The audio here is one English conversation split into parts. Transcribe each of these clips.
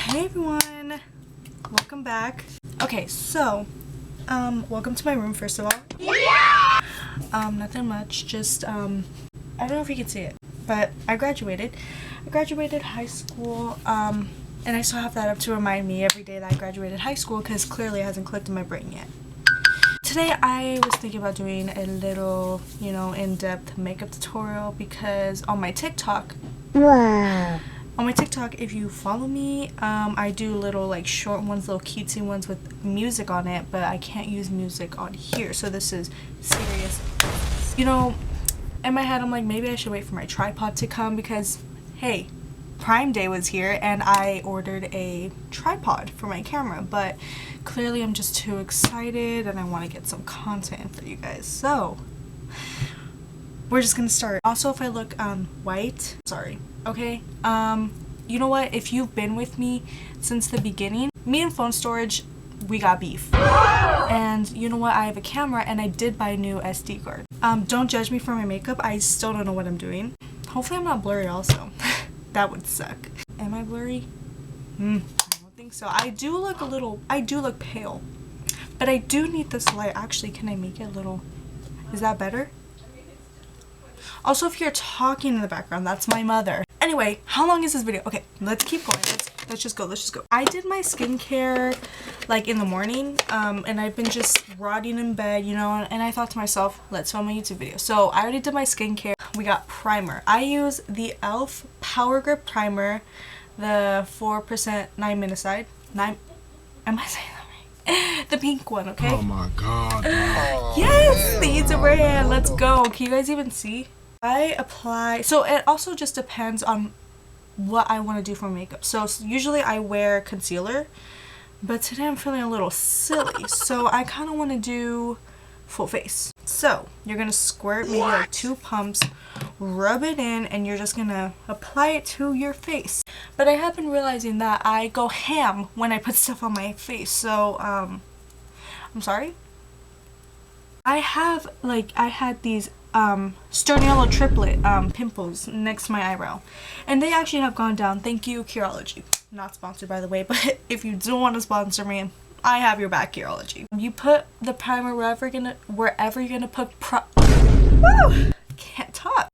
Hey everyone, welcome back. Okay, so welcome to my room first of all. Yeah! Nothing much, just I don't know if you can see it, but I graduated high school, and I still have that up to remind me every day that I graduated high school because clearly it hasn't clicked in my brain yet. Today I was thinking about doing a little, in-depth makeup tutorial because on my TikTok, if you follow me, I do little like short ones, little cutesy ones with music on it, but I can't use music on here, so this is serious. In my head I'm like, maybe I should wait for my tripod to come because, hey, Prime Day was here and I ordered a tripod for my camera, but clearly I'm just too excited and I want to get some content for you guys, so we're just gonna start. Also, if I look white, sorry, okay? You know what? If you've been with me since the beginning, me and phone storage, we got beef. And you know what? I have a camera and I did buy a new SD card. Don't judge me for my makeup. I still don't know what I'm doing. Hopefully I'm not blurry also. That would suck. Am I blurry? I don't think so. I do look pale. But I do need this light. Actually, can I make it a little, is that better? Also, if you're talking in the background, that's my mother. Anyway, how long is this video? Okay, let's keep going. Let's just go. I did my skincare like in the morning, and I've been just rotting in bed, and I thought to myself, let's film a YouTube video. So I already did my skincare. We got primer. I use the e.l.f. Power Grip Primer, the 4% niacinamide. Am I saying that right? The pink one, okay? Oh my god. Yes, the YouTube brand. Let's go. Can you guys even see? I apply, so it also just depends on what I want to do for makeup. So usually I wear concealer, but today I'm feeling a little silly, so I kind of want to do full face. So you're gonna squirt maybe like 2 pumps, rub it in, and you're just gonna apply it to your face. But I have been realizing that I go ham when I put stuff on my face, so I'm sorry. I had these Sternello triplet pimples next to my eyebrow, and they actually have gone down. Thank you, Curology. Not sponsored, by the way, but if you do want to sponsor me, I have your back, Curology. You put the primer wherever you're gonna put Woo! Can't talk.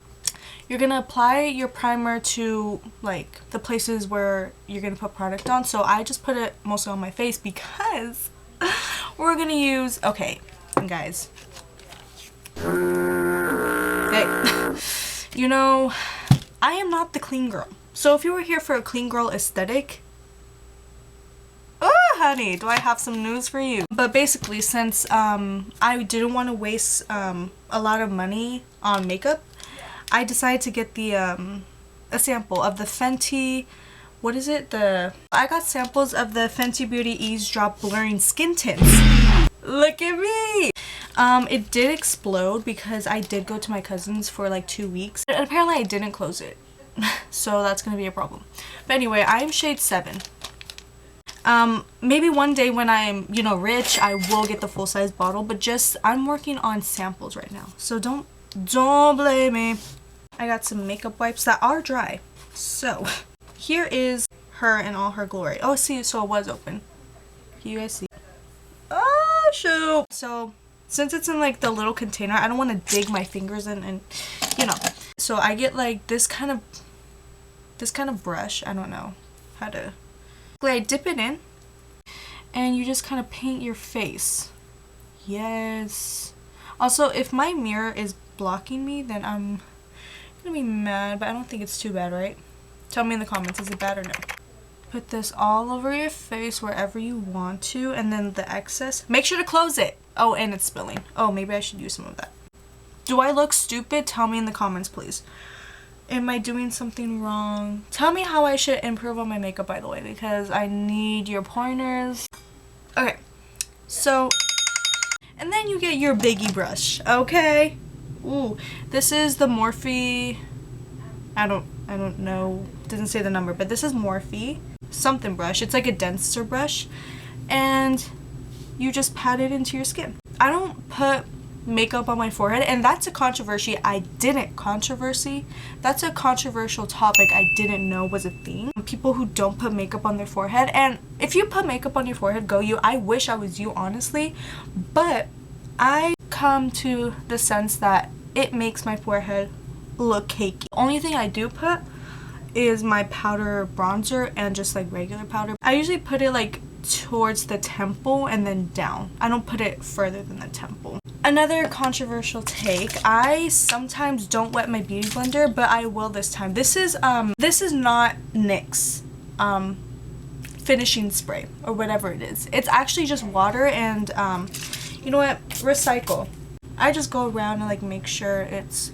You're gonna apply your primer to like the places where you're gonna put product on. So I just put it mostly on my face because we're gonna use, okay, guys. Hey, I am not the clean girl. So if you were here for a clean girl aesthetic, oh honey, do I have some news for you. But basically, since I didn't want to waste a lot of money on makeup, I decided to get the a sample of the Fenty, what is it? I got samples of the Fenty Beauty Eavesdrop Blurring Skin Tints. Look at me! It did explode because I did go to my cousin's for like 2 weeks. And apparently I didn't close it. So that's gonna be a problem. But anyway, I am shade 7. Maybe one day when I'm, rich, I will get the full-size bottle. But I'm working on samples right now. So don't blame me. I got some makeup wipes that are dry. So, here is her in all her glory. Oh, see, so it was open. Can you guys see? Oh, shoot. So, since it's in like the little container, I don't want to dig my fingers in and, So I get like this kind of brush. I don't know how to. I dip it in and you just kind of paint your face. Yes. Also, if my mirror is blocking me, then I'm gonna be mad, but I don't think it's too bad, right? Tell me in the comments, is it bad or no? Put this all over your face wherever you want to, and then the excess, make sure to close it. Oh, and it's spilling. Oh, maybe I should use some of that. Do I look stupid? Tell me in the comments, please. Am I doing something wrong? Tell me how I should improve on my makeup, by the way, because I need your pointers. Okay, so, and then you get your biggie brush, okay? Ooh, this is the Morphe, I don't know, doesn't say the number, but this is Morphe something brush. It's like a denser brush, and you just pat it into your skin. I don't put makeup on my forehead, and that's a controversy that's a controversial topic I didn't know was a thing. People who don't put makeup on their forehead, and if you put makeup on your forehead, go you. I wish I was you, honestly, but I come to the sense that it makes my forehead look cakey. The only thing I do put is my powder bronzer and just like regular powder. I usually put it like towards the temple and then down. I don't put it further than the temple. Another controversial take, I sometimes don't wet my beauty blender, but I will this time. This is not NYX finishing spray or whatever it is. It's actually just water and you know what, recycle. I just go around and like make sure it's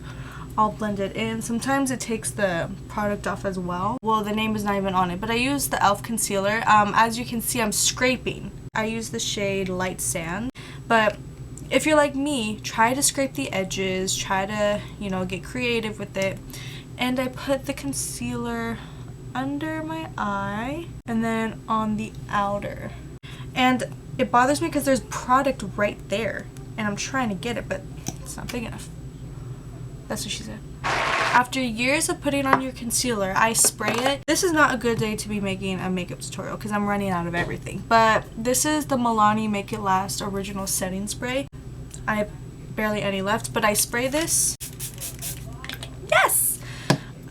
all blended in. Sometimes it takes the product off as well. Well, the name is not even on it, but I use the e.l.f. concealer. As you can see, I'm scraping. I use the shade Light Sand, but if you're like me, try to scrape the edges, try to, you know, get creative with it. And I put the concealer under my eye and then on the outer. And it bothers me because there's product right there and I'm trying to get it, but it's not big enough. That's what she said. After years of putting on your concealer, I spray it. This is not a good day to be making a makeup tutorial because I'm running out of everything. But this is the Milani Make It Last Original Setting Spray. I have barely any left, but I spray this. Yes!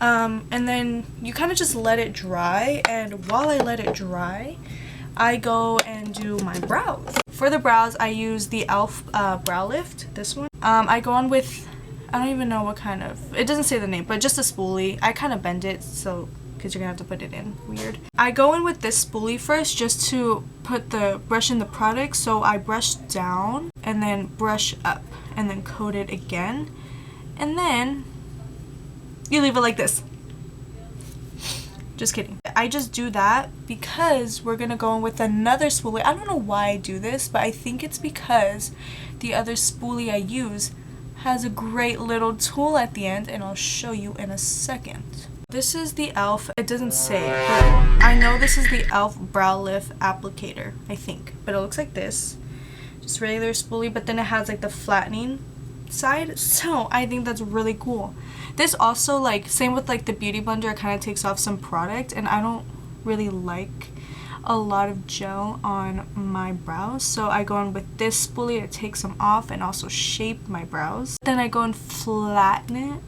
And then you kind of just let it dry. And while I let it dry, I go and do my brows. For the brows, I use the e.l.f. Brow Lift, this one. I go on with, I don't even know what kind of, it doesn't say the name, but just a spoolie. I kind of bend it, so, because you're gonna have to put it in, weird. I go in with this spoolie first just to put the brush in the product, so I brush down and then brush up and then coat it again. And then you leave it like this. Just kidding. I just do that because we're gonna go in with another spoolie. I don't know why I do this, but I think it's because the other spoolie I use has a great little tool at the end, and I'll show you in a second. This is the e.l.f. It doesn't say, but I know this is the e.l.f. Brow Lift Applicator, I think. But it looks like this. Just regular spoolie, but then it has like the flattening side, so I think that's really cool. This also, like, same with like the beauty blender, it kind of takes off some product, and I don't really like a lot of gel on my brows, so I go in with this spoolie to take some off and also shape my brows. Then I go and flatten it.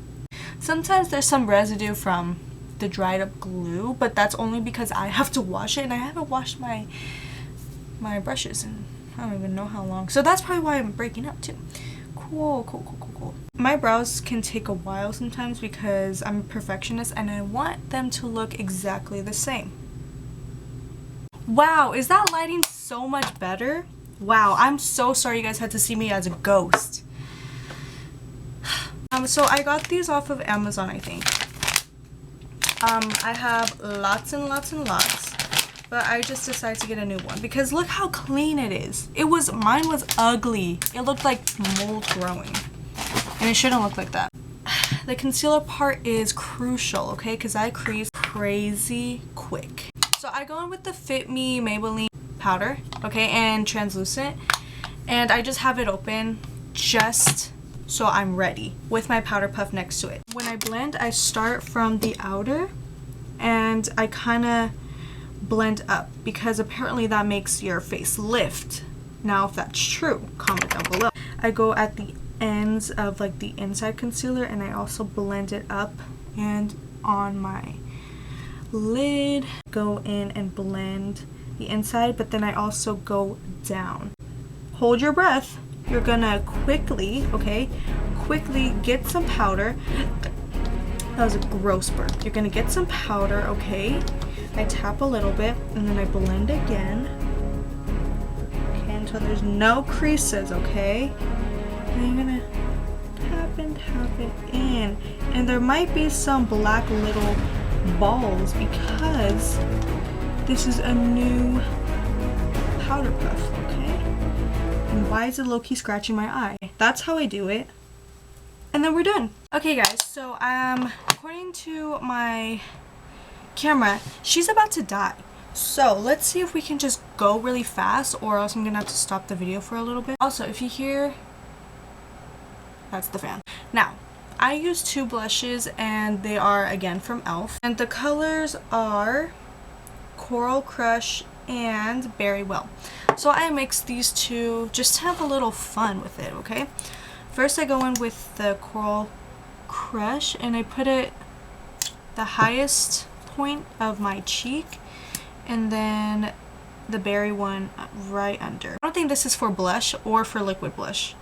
Sometimes there's some residue from the dried up glue, but that's only because I have to wash it, and I haven't washed my brushes in I don't even know how long, so that's probably why I'm breaking up too. Cool. My brows can take a while sometimes because I'm a perfectionist and I want them to look exactly the same. Wow, is that lighting so much better? Wow, I'm so sorry you guys had to see me as a ghost. So I got these off of Amazon, I think. I have lots and lots, but I just decided to get a new one because look how clean it is. Mine was ugly. It looked like mold growing, and it shouldn't look like that. The concealer part is crucial, okay, because I crease crazy quick. So I go in with the Fit Me Maybelline powder, okay, and translucent, and I just have it open just so I'm ready with my powder puff next to it. When I blend, I start from the outer and I kind of blend up because apparently that makes your face lift. Now if that's true, comment down below. I go at the ends of like the inside concealer and I also blend it up and on my lid. Go in and blend the inside, but then I also go down. Hold your breath. You're gonna quickly get some powder. That was a gross burp. You're gonna get some powder, okay? I tap a little bit and then I blend again. Okay, until there's no creases, okay? And you're gonna tap it in. And there might be some black little balls because this is a new powder puff, okay? And why is it low-key scratching my eye? That's how I do it. And then we're done. Okay guys, so according to my camera, she's about to die. So let's see if we can just go really fast or else I'm gonna have to stop the video for a little bit. Also, if you hear That's the fan. Now, I use 2 blushes and they are again from e.l.f. And the colors are Coral Crush and Berry Well. So I mix these two just to have a little fun with it, okay? First I go in with the Coral Crush and I put it the highest point of my cheek, and then the berry one right under. I don't think this is for blush or for liquid blush,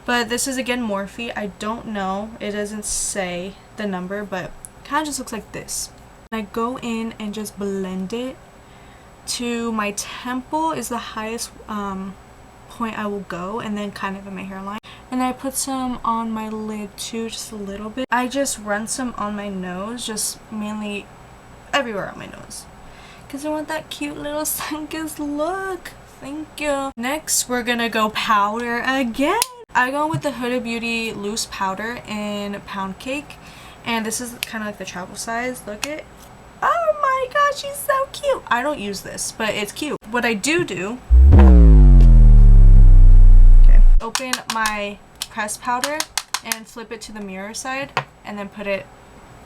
but this is again Morphe. I don't know, it doesn't say the number, but it kind of just looks like this. I go in and just blend it to my temple is the highest point I will go, and then kind of in my hairline. And I put some on my lid too, just a little bit. I just run some on my nose, just mainly everywhere on my nose, because I want that cute little sun-kissed look. Thank you. Next, we're gonna go powder again. I go with the Huda Beauty loose powder in Pound Cake, and this is kind of like the travel size. Look at, oh my gosh, she's so cute. I don't use this, but it's cute. What I do, okay, open my pressed powder and flip it to the mirror side, and then put it,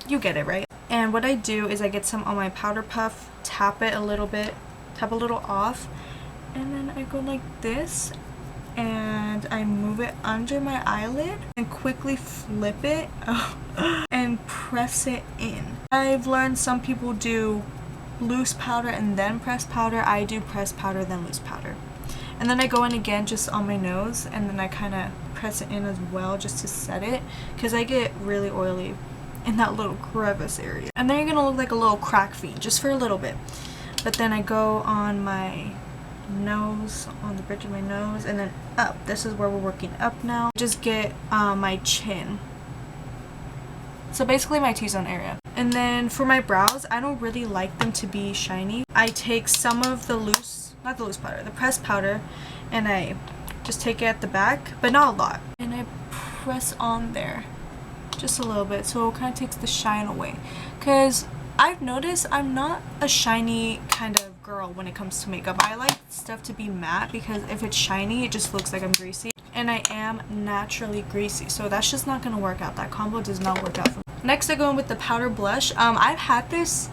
you get it, right? And what I do is I get some on my powder puff, tap it a little bit, tap a little off, and then I go like this, and I move it under my eyelid and quickly flip it and press it in. I've learned some people do loose powder and then pressed powder. I do pressed powder then loose powder. And then I go in again just on my nose, and then I kind of press it in as well just to set it, because I get really oily in that little crevice area. And then you're gonna look like a little crack fiend just for a little bit. But then I go on my nose, on the bridge of my nose, and then up. This is where we're working up now. Just get my chin. So basically my T-zone area. And then for my brows, I don't really like them to be shiny. I take some of the loose, not the loose powder, the pressed powder, and I just take it at the back, but not a lot. And I press on there just a little bit, so it kind of takes the shine away. Because I've noticed I'm not a shiny kind of girl when it comes to makeup. I like stuff to be matte, because if it's shiny, it just looks like I'm greasy. And I am naturally greasy, so that's just not going to work out. That combo does not work out for me. Next, I go in with the powder blush. I've had this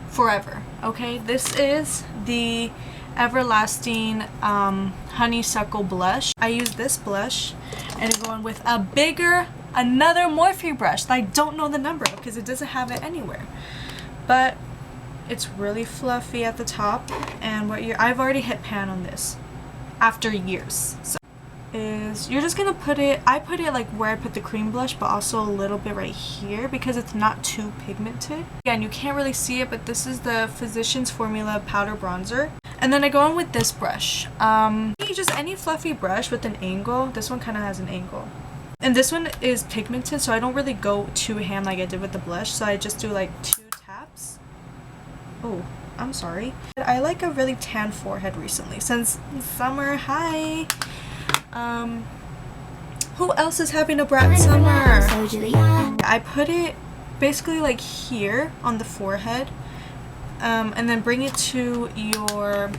forever, okay? This is the Everlasting Honeysuckle blush. I use this blush, and I go in with a bigger, another Morphe brush that I don't know the number of because it doesn't have it anywhere. But it's really fluffy at the top, and I've already hit pan on this after years. So is you're just gonna put it, I put it like where I put the cream blush, but also a little bit right here because it's not too pigmented. Again, you can't really see it, but this is the Physicians Formula powder bronzer. And then I go in with this brush. Just any fluffy brush with an angle. This one kind of has an angle. And this one is pigmented, so I don't really go too ham like I did with the blush. So I just do like 2 taps. Oh, I'm sorry. I like a really tan forehead recently since summer. Hi. Who else is having a bright summer? I put it basically like here on the forehead, and then bring it to your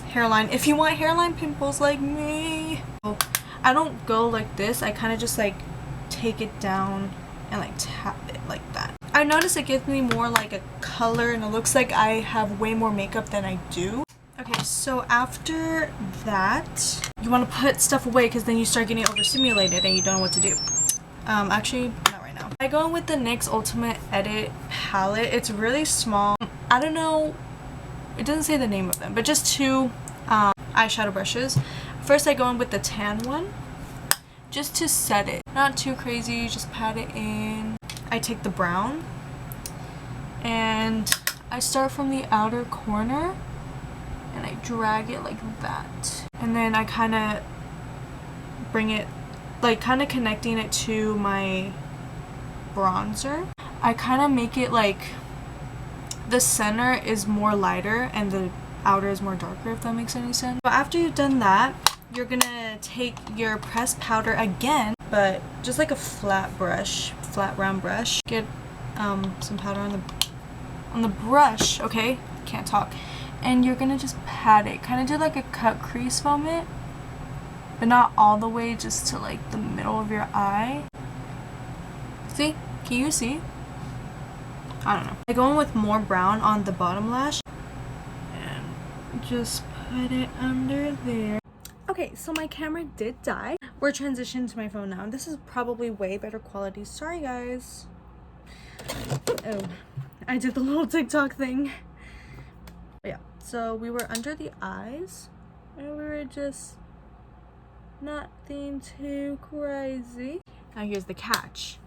hairline if you want hairline pimples like me. I don't go like this. I kind of just like take it down and like tap it like that. I notice it gives me more like a color, and it looks like I have way more makeup than I do. Okay, so after that, you want to put stuff away because then you start getting overstimulated and you don't know what to do. Actually, not right now. I go in with the NYX Ultimate Edit palette. It's really small. I don't know, it doesn't say the name of them, but just 2 eyeshadow brushes. First, I go in with the tan one just to set it. Not too crazy, just pat it in. I take the brown and I start from the outer corner and I drag it like that. And then I kind of bring it, like kind of connecting it to my bronzer. I kind of make it like the center is more lighter and the outer is more darker, if that makes any sense. So after you've done that, you're gonna take your pressed powder again, but just like a flat brush, flat round brush. Get some powder on the brush, okay? Can't talk. And you're gonna just pat it, kind of do like a cut crease moment, but not all the way, just to like the middle of your eye. See? Can you see? I don't know. I go in with more brown on the bottom lash and just put it under there. Okay, so my camera did die. We're transitioning to my phone now. This is probably way better quality. Sorry, guys. Oh, I did the little TikTok thing. But yeah, so we were under the eyes and we were just nothing too crazy. Now here's the catch.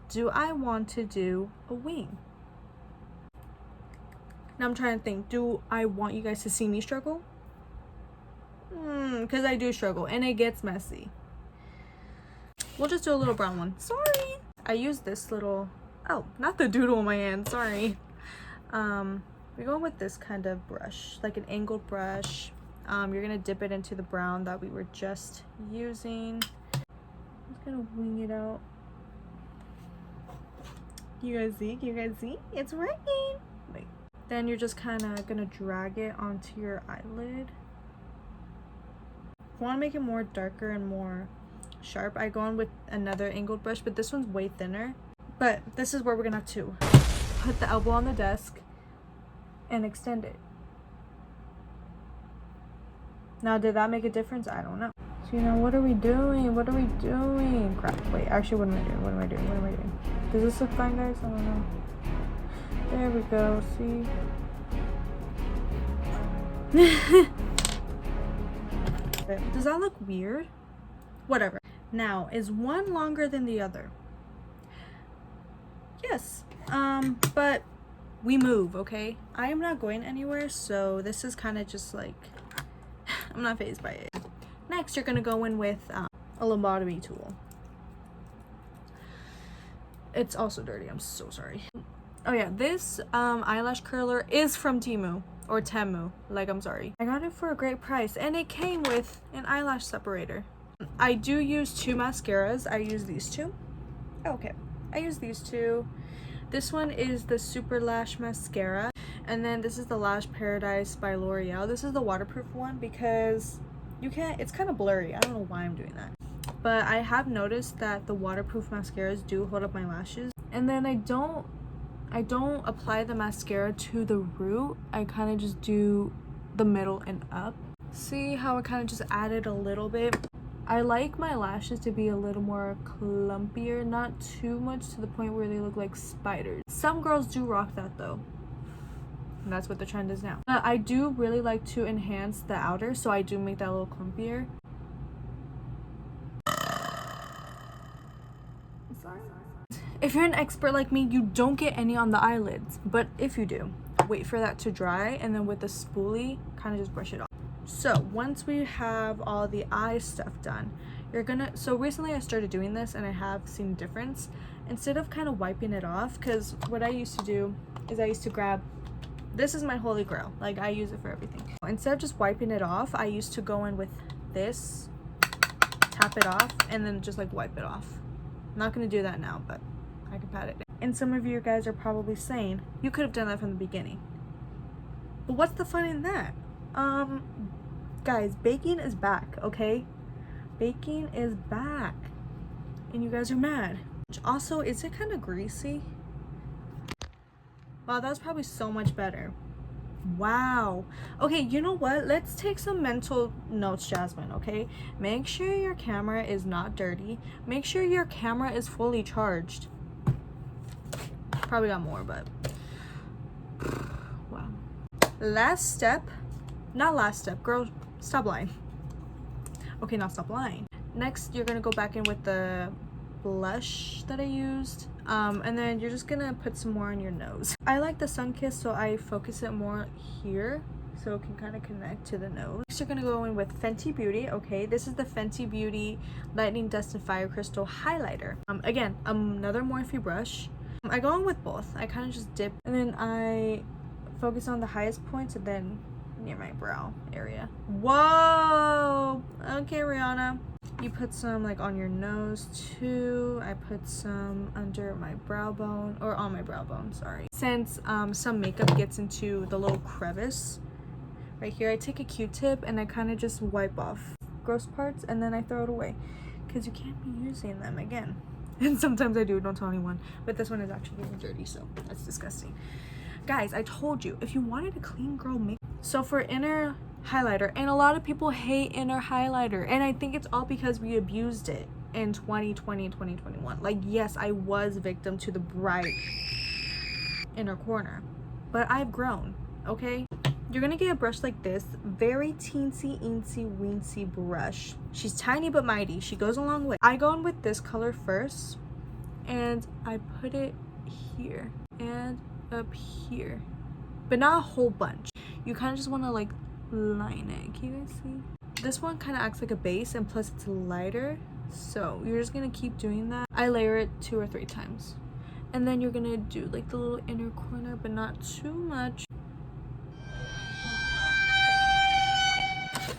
Do I want to do a wing? Now I'm trying to think, do I want you guys to see me struggle? Because I do struggle and it gets messy. We'll just do a little brown one. Sorry. I use this little, oh, not the doodle in my hand, sorry. We're going with this kind of brush, like an angled brush. You're gonna dip it into the brown that we were just using. I'm just gonna wing it out. You guys see? Can you guys see? It's working. Wait. Then you're just kind of gonna drag it onto your eyelid. If you want to make it more darker and more sharp, I go on with another angled brush, but this one's way thinner. But this is where we're gonna have to put the elbow on the desk and extend it. Now, did that make a difference? I don't know. So, you know, what are we doing? What are we doing? Crap. Wait, actually, what am I doing? What am I doing? What am I doing? Does this look fine, guys? I don't know. There we go. See? Does that look weird? Whatever. Now, is one longer than the other? Yes. But we move, okay? I am not going anywhere, so this is kind of just like, I'm not fazed by it. Next, you're gonna go in with a lobotomy tool. It's also dirty, I'm so sorry. Oh yeah, this eyelash curler is from Temu, or Temu, like, I'm sorry. I got it for a great price, and it came with an eyelash separator. I do use two mascaras. I use these two. Okay, I use these two. This one is the Super Lash Mascara, and then this is the Lash Paradise by L'Oreal. This is the waterproof one because you can't, it's kind of blurry. I don't know why I'm doing that. But I have noticed that the waterproof mascaras do hold up my lashes. And then I don't apply the mascara to the root. I kind of just do the middle and up. See how I kind of just added a little bit? I like my lashes to be a little more clumpier, not too much to the point where they look like spiders. Some girls do rock that though. And that's what the trend is now. I do really like to enhance the outer, so I do make that a little clumpier. Sorry. If you're an expert like me, you don't get any on the eyelids. But if you do, wait for that to dry, and then with the spoolie, kind of just brush it off. So once we have all the eye stuff done, you're gonna, so recently I started doing this and I have seen a difference. Instead of kind of wiping it off, because what I used to do is I used to grab, this is my holy grail, like I use it for everything. Instead of just wiping it off, I used to go in with this, tap it off, and then just like wipe it off. I'm not gonna do that now, but I can pat it down. And some of you guys are probably saying, you could have done that from the beginning. But what's the fun in that? Guys, baking is back, okay? Baking is back. And you guys are mad. Also, is it kind of greasy? Wow, that's probably so much better. Wow. Okay, you know what? Let's take some mental notes, Jasmine, okay? Make sure your camera is not dirty. Make sure your camera is fully charged. Probably got more, but wow. Last step. Not last step, girl, stop lying. Okay, now stop lying. Next, you're gonna go back in with the blush that I used, and then you're just gonna put some more on your nose. I like the sun kiss, so I focus it more here so it can kind of connect to the nose. Next, you're gonna go in with Fenty Beauty. Okay, this is the Fenty Beauty Lightning Dust and Fire Crystal highlighter. Again, another Morphe brush. I go in with both. I kind of just dip, and then I focus on the highest points, and then near my brow area. Whoa! Okay, Rihanna. You put some like on your nose too. I put some under my brow bone, or on my brow bone, sorry. Since some makeup gets into the little crevice right here, I take a Q-tip and I kind of just wipe off. gross parts, and then I throw it away because you can't be using them again. And sometimes I do, don't tell anyone, but this one is actually getting dirty, so that's disgusting. Guys, I told you, if you wanted a clean girl makeup, so for inner highlighter, and a lot of people hate inner highlighter, and I think it's all because we abused it in 2020 and 2021. Like, yes, I was victim to the bright inner corner, but I've grown. Okay, you're gonna get a brush like this, very teensy eensy weensy brush. She's tiny but mighty, she goes a long way. I go in with this color first, and I put it here and up here, but not a whole bunch. You kind of just want to like line it. Can you guys see? This one kind of acts like a base, and plus it's lighter, so you're just gonna keep doing that. I layer it 2 or 3 times, and then you're gonna do like the little inner corner, but not too much.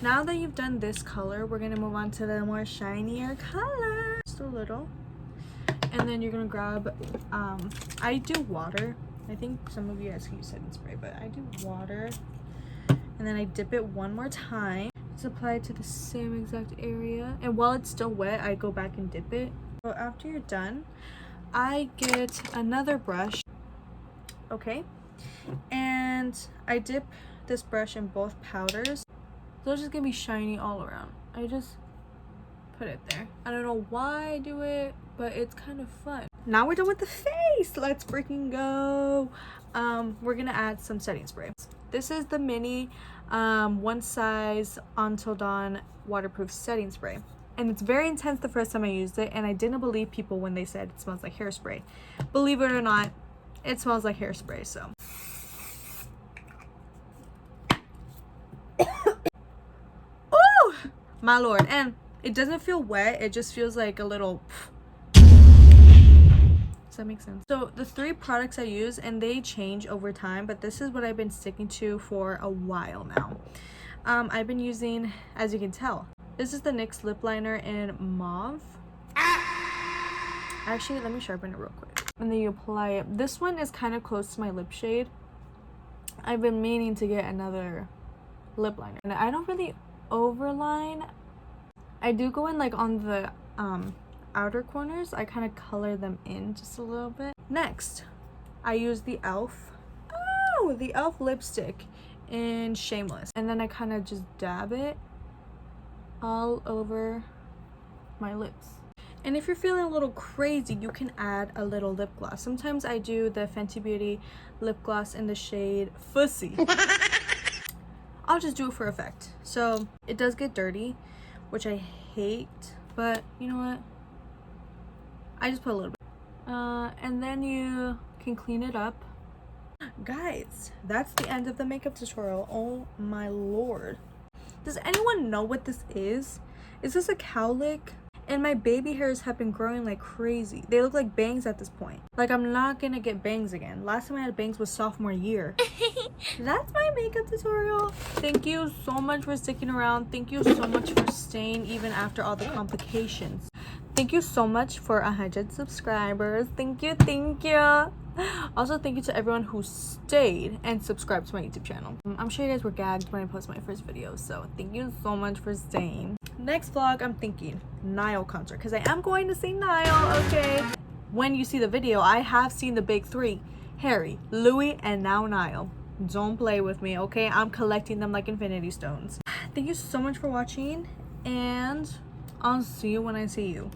Now that you've done this color, we're gonna move on to the more shinier color, just a little. And then you're gonna grab I do water. I think some of you guys can use setting spray, but I do water, and then I dip it one more time. It's applied to the same exact area, and while it's still wet, I go back and dip it. So after you're done, I get another brush, okay, and I dip this brush in both powders. So it's just gonna be shiny all around. I just put it there. I don't know why I do it, but it's kind of fun. Now we're done with the face. Let's freaking go. We're gonna add some setting spray. This is the mini one size Until Dawn waterproof setting spray, and it's very intense the first time I used it, and I didn't believe people when they said it smells like hairspray. Believe it or not, it smells like hairspray. So my lord, and it doesn't feel wet, it just feels like a little. Does that make sense? So the 3 products I use, and they change over time, but this is what I've been sticking to for a while now. I've been using, as you can tell, this is the NYX lip liner in mauve. Actually, let me sharpen it real quick, and then you apply it. This one is kind of close to my lip shade. I've been meaning to get another lip liner, and I don't really overline. I do go in like on the outer corners. I kind of color them in just a little bit. Next, I use the e.l.f. lipstick in Shameless, and then I kind of just dab it all over my lips. And if you're feeling a little crazy, you can add a little lip gloss. Sometimes I do the Fenty Beauty lip gloss in the shade Fussy. I'll just do it for effect. So it does get dirty, which I hate, but you know what? I just put a little bit. And then you can clean it up. Guys, that's the end of the makeup tutorial. Oh my lord. Does anyone know what this is? Is this a cowlick? And my baby hairs have been growing like crazy. They look like bangs at this point. Like, I'm not gonna get bangs again. Last time I had bangs was sophomore year. That's my makeup tutorial. Thank you so much for sticking around. Thank you so much for staying even after all the complications. Thank you so much for 100 subscribers. Thank you, thank you. Also, thank you to everyone who stayed and subscribed to my YouTube channel. I'm sure you guys were gagged when I posted my first video, so thank you so much for staying. Next vlog, I'm thinking Niall concert, because I am going to see Niall, okay? When you see the video, I have seen the big 3, Harry, Louis, and now Niall. Don't play with me, okay? I'm collecting them like infinity stones. Thank you so much for watching, and I'll see you when I see you.